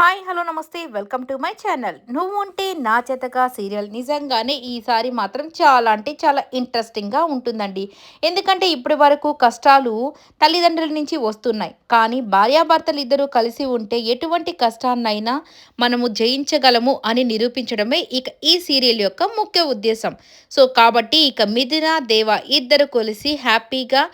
Hi hello నమస్తే welcome to my channel. నువ్వు ఉంటే నా చేతగా సీరియల్ నిజంగానే ఈసారి మాత్రం చాలా అంటే చాలా ఇంట్రెస్టింగ్గా ఉంటుందండి. ఎందుకంటే ఇప్పటి వరకు కష్టాలు తల్లిదండ్రుల నుంచి వస్తున్నాయి, కానీ భార్యాభర్తలు ఇద్దరు కలిసి ఉంటే ఎటువంటి కష్టాన్నైనా మనము జయించగలము అని నిరూపించడమే ఇక ఈ సీరియల్ యొక్క ముఖ్య ఉద్దేశం. సో కాబట్టి ఇక మిథున దేవ ఇద్దరు కలిసి హ్యాపీగా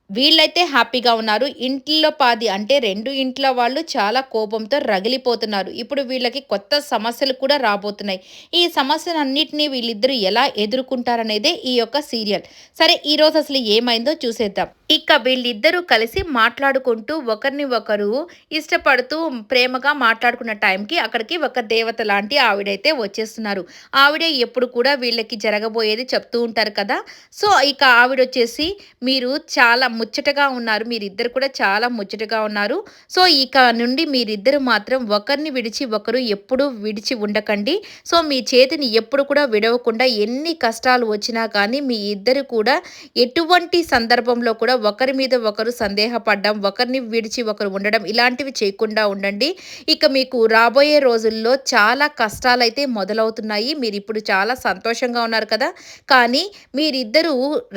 వీళ్ళైతే హ్యాపీగా ఉన్నారు. ఇంట్లో పాది అంటే 2 ఇంట్ల వాళ్ళు చాలా కోపంతో రగిలిపోతున్నారు. ఇప్పుడు వీళ్ళకి కొత్త సమస్యలు కూడా రాబోతున్నాయి. ఈ సమస్యలన్నిటిని వీళ్ళిద్దరూ ఎలా ఎదుర్కుంటారనేదే ఈ యొక్క సీరియల్. సరే, ఈరోజు అసలు ఏమైందో చూసేద్దాం. ఇక వీళ్ళిద్దరూ కలిసి మాట్లాడుకుంటూ ఒకరిని ఒకరు ఇష్టపడుతూ ప్రేమగా మాట్లాడుకున్న టైంకి అక్కడికి ఒక దేవత లాంటి ఆవిడైతే వచ్చేస్తున్నారు. ఆవిడే ఎప్పుడు కూడా వీళ్ళకి జరగబోయేది చెప్తూ ఉంటారు కదా. సో ఇక ఆవిడొచ్చేసి, మీరు చాలా ముచ్చటగా ఉన్నారు. మీరిద్దరు కూడా చాలా ముచ్చటగా ఉన్నారు. సో ఇక నుండి మీరిద్దరు మాత్రం ఒకరిని విడిచి ఒకరు ఎప్పుడూ విడిచి ఉండకండి. సో మీ చేతిని ఎప్పుడు కూడా విడవకుండా ఎన్ని కష్టాలు వచ్చినా కానీ మీ ఇద్దరు కూడా ఎటువంటి సందర్భంలో కూడా ఒకరి మీద ఒకరు సందేహపడడం, ఒకరిని విడిచి ఒకరు ఉండడం ఇలాంటివి చేయకుండా ఉండండి. ఇక మీకు రాబోయే రోజుల్లో చాలా కష్టాలైతే మొదలవుతున్నాయి. మీరు ఇప్పుడు చాలా సంతోషంగా ఉన్నారు కదా, కానీ మీరిద్దరూ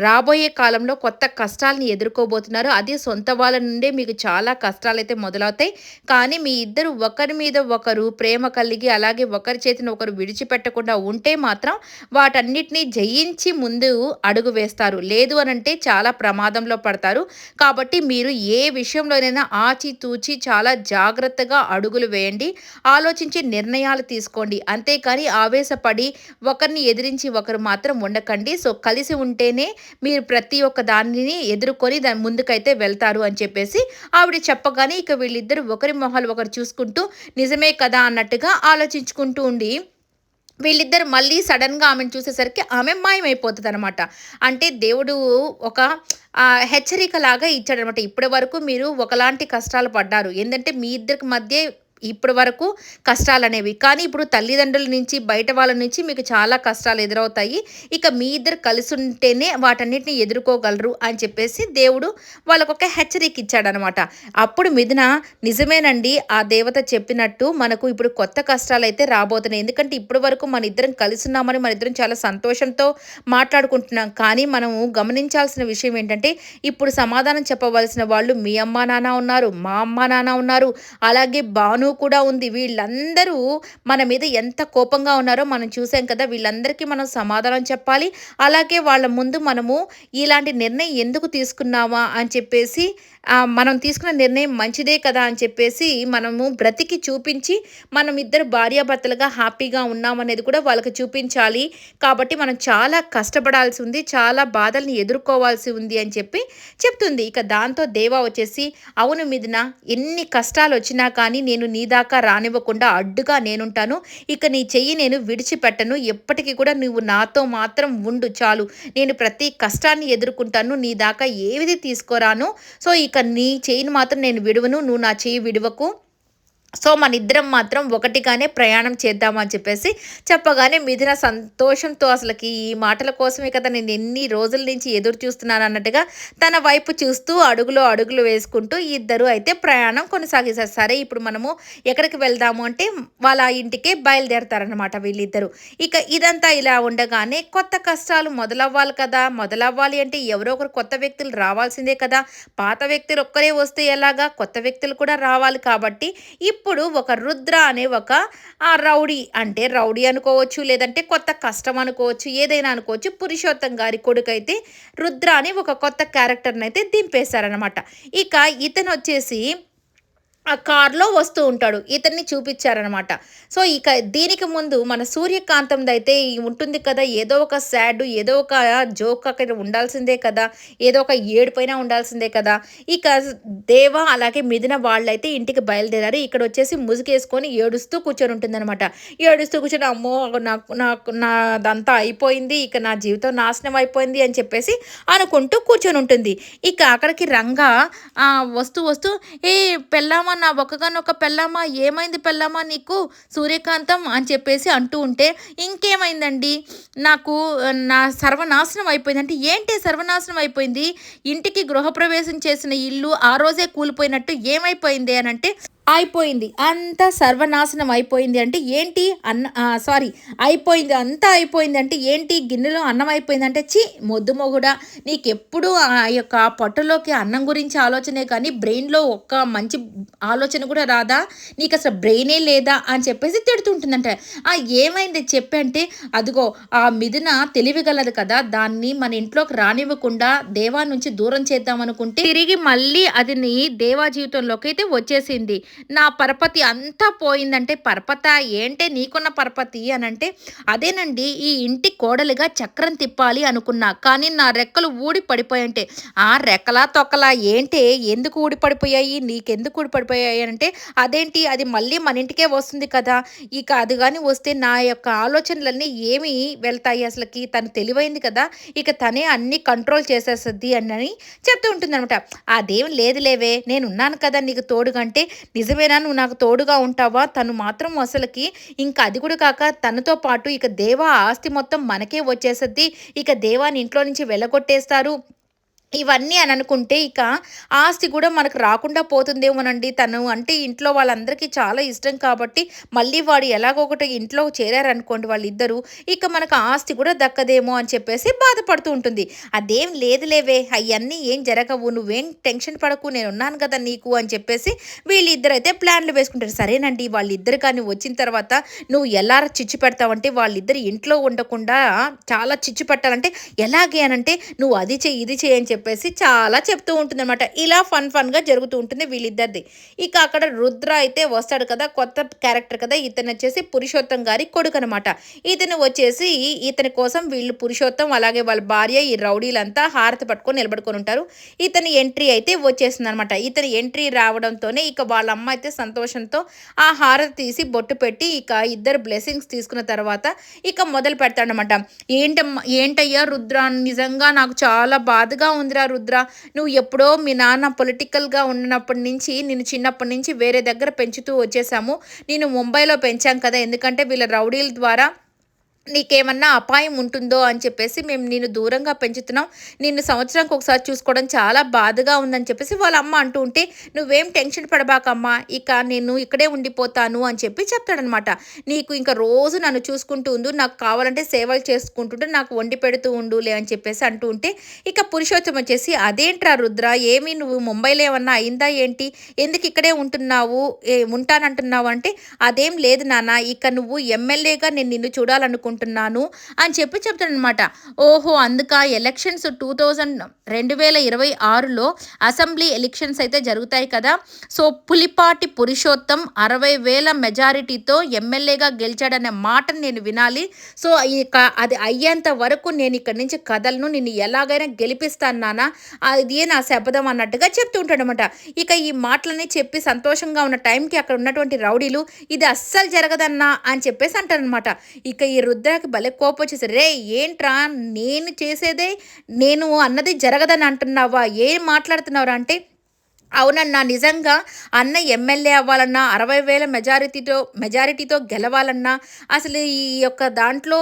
రాబోయే కాలంలో కొత్త కష్టాలని ఎదుర్కోబోతున్నారు. అది సొంత వాళ్ళ నుండే మీకు చాలా కష్టాలైతే మొదలవుతాయి. కానీ మీ ఇద్దరు ఒకరి మీద ఒకరు ప్రేమ కలిగి అలాగే ఒకరి చేతిని ఒకరు విడిచిపెట్టకుండా ఉంటే మాత్రం వాటన్నిటిని జయించి ముందు అడుగు వేస్తారు. లేదు అనంటే చాలా ప్రమాదంలో పడతారు. కాబట్టి మీరు ఏ విషయంలోనైనా ఆచితూచి చాలా జాగ్రత్తగా అడుగులు వేయండి. ఆలోచించి నిర్ణయాలు తీసుకోండి. అంతేకాని ఆవేశపడి ఒకరిని ఎదిరించి ఒకరు మాత్రం ఉండకండి. సో కలిసి ఉంటేనే మీరు ప్రతి ఒక్క దానిని ఎదుర్కొని దాని ముందుకైతే వెళ్తారు అని చెప్పేసి ఆవిడ చెప్పగానే ఇక వీళ్ళిద్దరూ ఒకరి మొహాలు ఒకరు చూసుకుంటూ నిజమే కదా అన్నట్టుగా ఆలోచించుకుంటూ ఉండి వీళ్ళిద్దరు మళ్ళీ సడన్గా ఆమెను చూసేసరికి ఆమె మాయమైపోతుందనమాట. అంటే దేవుడు ఒక హెచ్చరికలాగా ఇచ్చాడనమాట. ఇప్పటి వరకు మీరు ఒకలాంటి కష్టాలు పడ్డారు. ఏందంటే మీ ఇద్దరికి మధ్య ఇప్పటి వరకు కష్టాలనేవి. కానీ ఇప్పుడు తల్లిదండ్రుల నుంచి బయట వాళ్ళ నుంచి మీకు చాలా కష్టాలు ఎదురవుతాయి. ఇక మీ ఇద్దరు కలిసి ఉంటేనే వాటన్నిటిని ఎదుర్కోగలరు అని చెప్పేసి దేవుడు వాళ్ళకొక హెచ్చరిక ఇచ్చాడనమాట. అప్పుడు మిథున, నిజమేనండి ఆ దేవత చెప్పినట్టు మనకు ఇప్పుడు కొత్త కష్టాలైతే రాబోతున్నాయి. ఎందుకంటే ఇప్పటి వరకు మన ఇద్దరం కలిసి ఉన్నామని మన ఇద్దరం చాలా సంతోషంతో మాట్లాడుకుంటున్నాం. కానీ మనము గమనించాల్సిన విషయం ఏంటంటే ఇప్పుడు సమాధానం చెప్పవలసిన వాళ్ళు మీ అమ్మా నాన్న ఉన్నారు, మా అమ్మా నాన్న ఉన్నారు, అలాగే భాను కూడా ఉంది. వీళ్ళందరూ మన మీద ఎంత కోపంగా ఉన్నారో మనం చూసాం కదా. వీళ్ళందరికీ మనం సమాధానం చెప్పాలి. అలాగే వాళ్ళ ముందు మనము ఇలాంటి నిర్ణయం ఎందుకు తీసుకున్నామా అని చెప్పేసి, మనం తీసుకున్న నిర్ణయం మంచిదే కదా అని చెప్పేసి మనము బ్రతికి చూపించి మనం ఇద్దరు భార్యాభర్తలుగా హ్యాపీగా ఉన్నామనేది కూడా వాళ్ళకి చూపించాలి. కాబట్టి మనం చాలా కష్టపడాల్సి ఉంది, చాలా బాధల్ని ఎదుర్కోవాల్సి ఉంది అని చెప్పి చెప్తుంది. ఇక దాంతో దేవా వచ్చేసి, అవును మిథున, ఎన్ని కష్టాలు వచ్చినా కానీ నేను నీ దాకా రానివ్వకుండా అడ్డుగా నేనుంటాను. ఇక నీ చెయ్యి నేను విడిచిపెట్టను. ఎప్పటికీ కూడా నువ్వు నాతో మాత్రం ఉండు చాలు. నేను ప్రతి కష్టాన్ని ఎదుర్కొంటాను. నీ దాకా ఏది తీసుకోరాను. సో ఇక నీ చెయ్యిని మాత్రం నేను విడువను. నువ్వు నా చెయ్యి విడువకు. సో మనిద్దరం మాత్రం ఒకటిగానే ప్రయాణం చేద్దామని చెప్పేసి చెప్పగానే మిథున సంతోషంతో, అసలుకి ఈ మాటల కోసమే కదా నేను ఎన్ని రోజుల నుంచి ఎదురు చూస్తున్నాను అన్నట్టుగా తన వైపు చూస్తూ అడుగులో అడుగులు వేసుకుంటూ ఇద్దరు అయితే ప్రయాణం కొనసాగిస్తారు. సరే, ఇప్పుడు మనము ఎక్కడికి వెళ్దాము అంటే వాళ్ళ ఇంటికే బయలుదేరతారనమాట వీళ్ళిద్దరూ. ఇక ఇదంతా ఇలా ఉండగానే కొత్త కష్టాలు మొదలవ్వాలి కదా. మొదలవ్వాలి అంటే ఎవరో ఒకరు కొత్త వ్యక్తులు రావాల్సిందే కదా. పాత వ్యక్తులు ఒక్కరే వస్తే ఎలాగా, కొత్త వ్యక్తులు కూడా రావాలి. కాబట్టి ఇప్పుడు ఒక రుద్ర అనే ఒక రౌడీ, అంటే రౌడీ అనుకోవచ్చు, లేదంటే కొత్త కష్టం అనుకోవచ్చు, ఏదైనా అనుకోవచ్చు, పురుషోత్తం గారి కొడుకైతే రుద్ర అని ఒక కొత్త క్యారెక్టర్ని అయితే దింపేశారనమాట. ఇక ఇతను వచ్చేసి ఆ కార్‌లో వస్తూ ఉంటాడు. ఇతన్ని చూపిచ్చారనమాట. సో ఇక దీనికి ముందు మన సూర్యకాంతందయితే ఉంటుంది కదా. ఏదో ఒక సాడ్, ఏదో ఒక జోక్ అక్కడ ఉండాల్సిందే కదా. ఏదో ఒక ఏడుపైన ఉండాల్సిందే కదా. ఇక దేవ అలాగే మిథున వాళ్ళైతే ఇంటికి బయలుదేరారు. ఇక్కడొచ్చేసి ముసుగేసుకొని ఏడుస్తూ కూర్చొని ఉంటుందనమాట. ఏడుస్తూ కూర్చొని, అమ్మో నాకు నాకు నాదంతా అయిపోయింది, ఇక నా జీవితం నాశనం అయిపోయింది అని చెప్పేసి అనుకుంటూ కూర్చొని ఉంటుంది. ఇక అక్కడికి రంగా వస్తూ వస్తూ, ఏ పెళ్ళామా, నా ఒక్కగానొక్క పెళ్ళామా, ఏమైంది పెళ్ళామా నీకు సూర్యకాంతం అని చెప్పేసి అంటూ ఉంటే, ఇంకేమైందండి, నాకు నా సర్వనాశనం అయిపోయింది అంటే, ఏంటి సర్వనాశనం అయిపోయింది, ఇంటికి గృహప్రవేశం చేసిన ఇల్లు ఆ రోజే కూలిపోయినట్టు ఏమైపోయింది అని అంటే, అయిపోయింది. అంతా సర్వనాశనం అయిపోయింది అంటే ఏంటి? సారీ, అయిపోయింది. అంతా అయిపోయింది అంటే ఏంటి? గిన్నెలో అన్నం అయిపోయిందంటే ఛీ! మొద్దు మొగుడా! నీకెప్పుడు ఆ యొక్క పొట్టలోకి అన్నం గురించి ఆలోచనే కానీ బ్రెయిన్‌లో ఒక్క మంచి ఆలోచన కూడా రాదా? నీకసలు బ్రెయినే లేదా? అని చెప్పేసి తిడుతుంటుందంట. ఏమైంది చెప్పు అంటే, అదిగో ఆ మిథున తెలివిగలది కదా! దాన్ని మన ఇంట్లోకి రానివ్వకుండా దేవా నుంచి దూరం చేద్దామనుకుంటే తిరిగి మళ్ళీ అది దేవా జీవితంలోకైతే వచ్చేసింది. నా పరపతి అంతా పోయిందంటే, పరపతా ఏంటే నీకున్న పరపతి అనంటే, అదేనండి ఈ ఇంటి కోడలిగా చక్రం తిప్పాలి అనుకున్నా. కానీ నా రెక్కలు ఊడి పడిపోయుంటాయి. ఆ రెక్కలా తొక్కలా ఏంటే ఎందుకు ఊడి పడిపోయాయి? నీకెందుకు ఊడి పడిపోయాయి అంటే, అదేంటి అది మళ్ళీ మన ఇంటికే వస్తుంది కదా! ఇక అది గాని వస్తే నా యొక్క ఆలోచనలన్నీ ఏమి వెళ్తాయి అసలకి? తను తెలివైంది కదా! ఇక తనే అన్నీ కంట్రోల్ చేసేస్తది అనని చెప్తూ ఉంటుందనమాట. అదేం లేదులేవే నేనున్నాను కదా నీకు తోడుగా అంటే, నిజమేనా నువ్వు నాకు తోడుగా ఉంటావా? తను మాత్రం అసలకి ఇంకా అది కూడా కాక తనతో పాటు ఇక దేవా ఆస్తి మొత్తం మనకే వచ్చేస్తది. ఇక దేవాని ఇంట్లో నుంచి వెళ్ళగొట్టేస్తారు. ఇవన్నీ అని అనుకుంటే ఇక ఆస్తి కూడా మనకు రాకుండా పోతుందేమోనండి. తను అంటే ఇంట్లో వాళ్ళందరికీ చాలా ఇష్టం కాబట్టి మళ్ళీ వాడు ఎలాగో ఒకటి ఇంట్లో చేరారనుకోండి వాళ్ళిద్దరూ, ఇక మనకు ఆస్తి కూడా దక్కదేమో అని చెప్పేసి బాధపడుతూ ఉంటుంది. అదేం లేదులేవే అయన్నీ ఏం జరగవు. నువ్వేం టెన్షన్ పడకు నేనున్నాను కదా నీకు అని చెప్పేసి వీళ్ళిద్దరైతే ప్లాన్లు వేసుకుంటారు. సరేనండి వాళ్ళిద్దరు కానీ వచ్చిన తర్వాత నువ్వు ఎలా చిచ్చు పెడతావంటే వాళ్ళిద్దరు ఇంట్లో ఉండకుండా చాలా చిచ్చు పెట్టాలంటే ఎలాగే అనంటే నువ్వు అది చెయ్యి, ఇది చెయ్యి అని చెప్పేసి చాలా చెప్తూ ఉంటుందనమాట. ఇలా ఫన్‌గా జరుగుతూ ఉంటుంది వీళ్ళిద్దరిది. ఇక అక్కడ రుద్ర అయితే వస్తాడు కదా! కొత్త క్యారెక్టర్ కదా! ఇతనొచ్చేసి పురుషోత్తం గారి కొడుకనమాట. ఇతను వచ్చేసి ఇతని కోసం వీళ్ళు పురుషోత్తం అలాగే వాళ్ళ భార్య ఈ రౌడీలంతా హారతి పట్టుకొని నిలబడుకొనుంటారు. ఇతని ఎంట్రీ అయితే వచ్చేసిందనమాట. ఇతని ఎంట్రీ రావడంతోనే ఇక వాళ్ళ అమ్మ అయితే సంతోషంతో ఆ హారతి తీసి బొట్టు పెట్టి ఇక ఇద్దరు బ్లెస్సింగ్స్ తీసుకున్న తర్వాత ఇక మొదలు పెడతాడనమాట. ఏంటయ్యా రుద్ర నిజంగా నాకు చాలా బాధగా ఉందిరా రుద్ర. నువ్వు ఎప్పుడో మీ నాన్న పొలిటికల్‌గా ఉన్నప్పటి నుంచి నిన్ను చిన్నప్పటి నుంచి వేరే దగ్గర పెంచుతూ వచ్చేసాము. నేను ముంబైలో పెంచాం కదా! ఎందుకంటే వీళ్ళ రౌడీల ద్వారా నీకేమన్నా అపాయం ఉంటుందో అని చెప్పేసి మేము నిన్ను దూరంగా పెంచుతున్నాం. నిన్ను సంవత్సరానికి ఒకసారి చూసుకోవడం చాలా బాధగా ఉందని చెప్పేసి వాళ్ళ అమ్మ అంటూ ఉంటే, "నువ్వేం టెన్షన్ పడబాకమ్మా! ఇక నేను ఇక్కడే ఉండిపోతాను" అని చెప్పి చెప్తాడనమాట. "నీకు ఇంక రోజు నన్ను చూసుకుంటూ ఉండు. నాకు కావాలంటే సేవలు చేసుకుంటుంటే నాకు వండి పెడుతూ ఉండులే" అని చెప్పేసి అంటూ ఉంటే, ఇక పురుషోత్తం వచ్చేసి, "అదేంట్రా రుద్ర ఏమి నువ్వు ముంబైలో ఏమన్నా అయిందా ఏంటి? ఎందుకు ఇక్కడే ఉంటున్నావు? ఉంటానంటున్నావు" అంటే, "అదేం లేదు నాన్న. ఇక నువ్వు ఎమ్మెల్యేగా నేను నిన్ను చూడాలనుకుంటున్నాను" అని చెప్పి చెప్తాడనమాట. ఓహో! అందుకా ఎలక్షన్స్ 2026లో అసెంబ్లీ ఎలక్షన్స్ అయితే జరుగుతాయి కదా! సో, పులిపాటి పురుషోత్తం 60,000 మెజారిటీతో ఎమ్మెల్యేగా గెలిచాడనే మాటను నేను వినాలి. సో, ఇక అది అయ్యేంత వరకు నేను ఇక్కడి నుంచి కదలను. నిన్ను ఎలాగైనా గెలిపిస్తాను నాన్న. అదే నా శపథం అన్నట్టుగా చెప్తూ ఉంటాడనమాట. ఇక ఈ మాటలన్నీ చెప్పి సంతోషంగా ఉన్న టైంకి అక్కడ ఉన్నటువంటి రౌడీలు ఇది అస్సలు జరగదన్నా అని చెప్పేసి అంటారనమాట. ఇక ఈ రుద్రకి భలే కోపమొచ్చేసి, "రేయ్ ఏంట్రా నేను చేసేదే నేను అన్నది జరగదని అంటున్నావా? ఏం మాట్లాడుతున్నావురా" అంటే, అవునన్నా నిజంగా అన్న ఎమ్మెల్యే అవ్వాలన్నా 60,000 మెజారిటీతో గెలవాలన్నా అసలు ఈ యొక్క దాంట్లో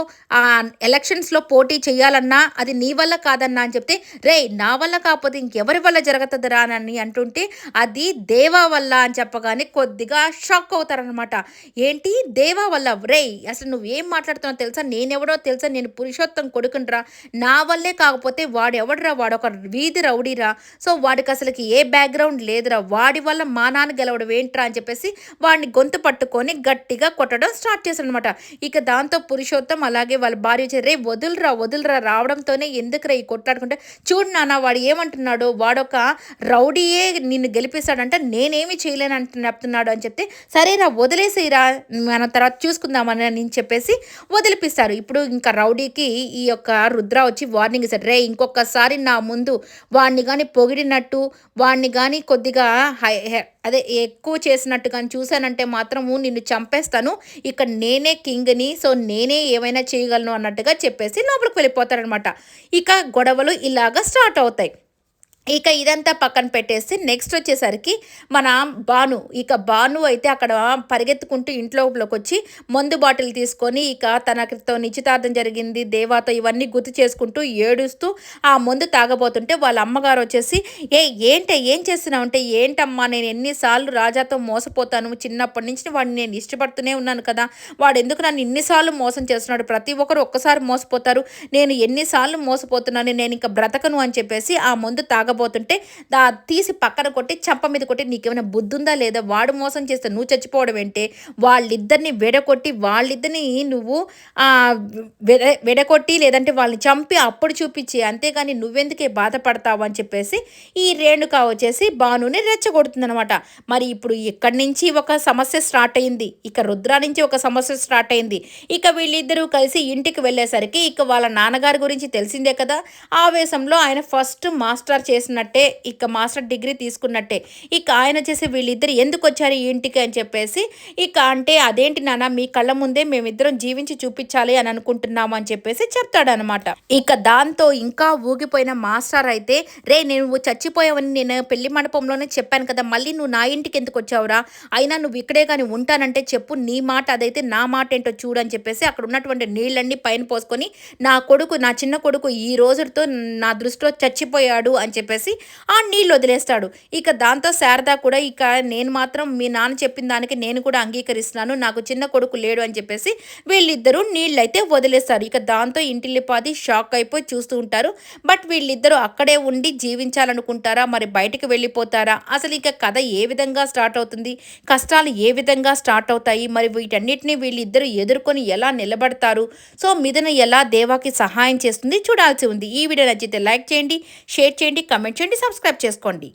ఎలక్షన్స్‌లో పోటీ చేయాలన్నా అది నీ వల్ల కాదన్నా అని చెప్తే, "రేయ్ నా వల్ల కాకపోతే ఇంకెవరి వల్ల జరుగుతదిరా" అని అంటుంటే, "అది దేవా వల్ల" అని చెప్పగానే కొద్దిగా షాక్ అవుతారనమాట. "ఏంటి దేవా వల్ల? రేయ్ అసలు నువ్వేం మాట్లాడుతున్నావో తెలుసా? నేనెవడో తెలుసా? నేను పురుషోత్తం కొడుకునిరా. నా వల్లే కాకపోతే వాడెవడురా? వాడొక వీధి రౌడీరా. సో, వాడికసలకి ఏ బ్యాక్‌గ్రౌండ్ లేదురా. వాడి వల్ల మా నాన్న గెలవడం ఏంట్రా" అని చెప్పేసి వాడిని గొంతు పట్టుకొని గట్టిగా కొట్టడం స్టార్ట్ చేశాడనమాట. ఇక దాంతో పురుషోత్తం అలాగే వాళ్ళ భార్య వచ్చి, "రేయ్ వదులురా రావడంతోనే ఎందుకురా ఈ కొట్లాడుకుంటే చూడు నాన్న వాడు ఏమంటున్నాడో వాడొక రౌడీయే నిన్ను గెలిపిస్తాడంట నేనేమి చేయలేను చెప్తున్నాడు" అని చెప్తే, "సరేరా వదిలేసేయిరా మనం తర్వాత చూసుకుందామని" అని చెప్పేసి వదిలిపిస్తారు. ఇప్పుడు ఇంకా రౌడీకి ఈ యొక్క రుద్ర వచ్చి వార్నింగ్ ఇస్తాడు. "రేయ్ ఇంకొకసారి నా ముందు వాడిని గాని పొగిడినట్టు వాడిని గాని కొద్దిగా అదే ఎక్కువ చేసినట్టు కానీ చూశానంటే మాత్రము నిన్ను చంపేస్తాను. ఇక నేనే కింగ్‌ని. సో, నేనే ఏమైనా చేయగలను" అన్నట్టుగా చెప్పేసి లోపలికి వెళ్ళిపోతారనమాట. ఇక గొడవలు ఇలాగా స్టార్ట్ అవుతాయి. ఇక ఇదంతా పక్కన పెట్టేసి నెక్స్ట్ వచ్చేసరికి మన భాను అయితే అక్కడ పరిగెత్తుకుంటూ ఇంట్లోకి వచ్చి మందు బాటిల్ తీసుకొని ఇక తనతో నిశ్చితార్థం జరిగింది దేవాతో ఇవన్నీ గుర్తు చేసుకుంటూ ఏడుస్తూ ఆ మందు తాగబోతుంటే వాళ్ళ అమ్మగారు వచ్చేసి ఏం చేస్తున్నావు అంటే ఏంటమ్మా నేను ఎన్నిసార్లు రాజాతో మోసపోతాను చిన్నప్పటి నుంచి వాడిని నేను ఇష్టపడుతూనే ఉన్నాను కదా వాడు ఎందుకు నన్ను ఇన్నిసార్లు మోసం చేస్తున్నాడు ప్రతి ఒక్కరు ఒక్కసారి మోసపోతారు నేను ఎన్నిసార్లు మోసపోతున్నాను నేను ఇంకా బ్రతకను అని చెప్పేసి ఆ మందు తాగబోతుంటే తీసి పక్కన కొట్టి చంప మీద కొట్టి నీకేమైనా బుద్ధి ఉందా లేదా వాడు మోసం చేస్తే నువ్వు చచ్చిపోవడం ఏంటే వాళ్ళిద్దరిని వాళ్ళిద్దరిని నువ్వు వెడకొట్టి లేదంటే వాళ్ళని చంపి అప్పుడు చూపించి అంతేగాని నువ్వెందుకే బాధపడతావు అని చెప్పేసి ఈ రేణుక వచ్చేసి భానుని రెచ్చగొడుతుందనమాట. మరి ఇప్పుడు ఇక్కడి నుంచి ఒక సమస్య స్టార్ట్ అయింది, ఇక రుద్ర నుంచి ఒక సమస్య స్టార్ట్ అయింది. ఇక వీళ్ళిద్దరూ కలిసి ఇంటికి వెళ్ళేసరికి ఇక వాళ్ళ నాన్నగారి గురించి తెలిసిందే కదా, ఆవేశంలో ఆయన ఫస్ట్ మాస్టర్ చేసినట్టే ఇక మాస్టర్ డిగ్రీ తీసుకున్నట్టే ఇక ఆయన చేసి వీళ్ళిద్దరు ఎందుకు వచ్చారు ఈ ఇంటికి అని చెప్పేసి ఇక అంటే అదేంటి నాన్న మీ కళ్ళ ముందే మేమిద్దరం జీవించి చూపించాలి అని అనుకుంటున్నాము అని చెప్పేసి చెప్తాడనమాట. ఇక దాంతో ఇంకా ఊగిపోయిన మాస్టర్ అయితే నువ్వు చచ్చిపోయావని నేను పెళ్లి మండపంలోనే చెప్పాను కదా మళ్ళీ నువ్వు నా ఇంటికి ఎందుకు వచ్చావురా అయినా నువ్వు ఇక్కడే కానీ ఉంటానంటే చెప్పు నీ మాట అదైతే నా మాట ఏంటో చూడు అని చెప్పేసి అక్కడ ఉన్నటువంటి నీళ్ళన్నీ పైన పోసుకొని నా చిన్న కొడుకు ఈ రోజుతో నా దృష్టిలో చచ్చిపోయాడు అని చెప్పేసి ఆ నీళ్ళు వదిలేస్తాడు. ఇక దాంతో శారద కూడా ఇక నేను మాత్రం మీ నాన్న చెప్పిన దానికి నేను కూడా అంగీకరిస్తున్నాను నాకు చిన్న కొడుకు లేడు అని చెప్పేసి వీళ్ళిద్దరూ నీళ్ళైతే వదిలేస్తారు. ఇక దాంతో ఇంటిల్లిపాది షాక్ అయిపోయి చూస్తూ ఉంటారు. బట్ వీళ్ళిద్దరూ అక్కడే ఉండి జీవించాలనుకుంటారా మరి బయటికి వెళ్ళిపోతారా అసలు ఇక కథ ఏ విధంగా స్టార్ట్ అవుతుంది కష్టాలు ఏ విధంగా స్టార్ట్ అవుతాయి మరి వీటన్నిటిని వీళ్ళిద్దరూ ఎదుర్కొని ఎలా నిలబడతారు సో మిథున ఎలా దేవాకి సహాయం చేస్తుంది చూడాల్సి ఉంది. ఈ వీడియో నచ్చితే లైక్ చేయండి, షేర్ చేయండి, కమెంట్ చేయండి, సబ్స్క్రైబ్ చేసుకోండి.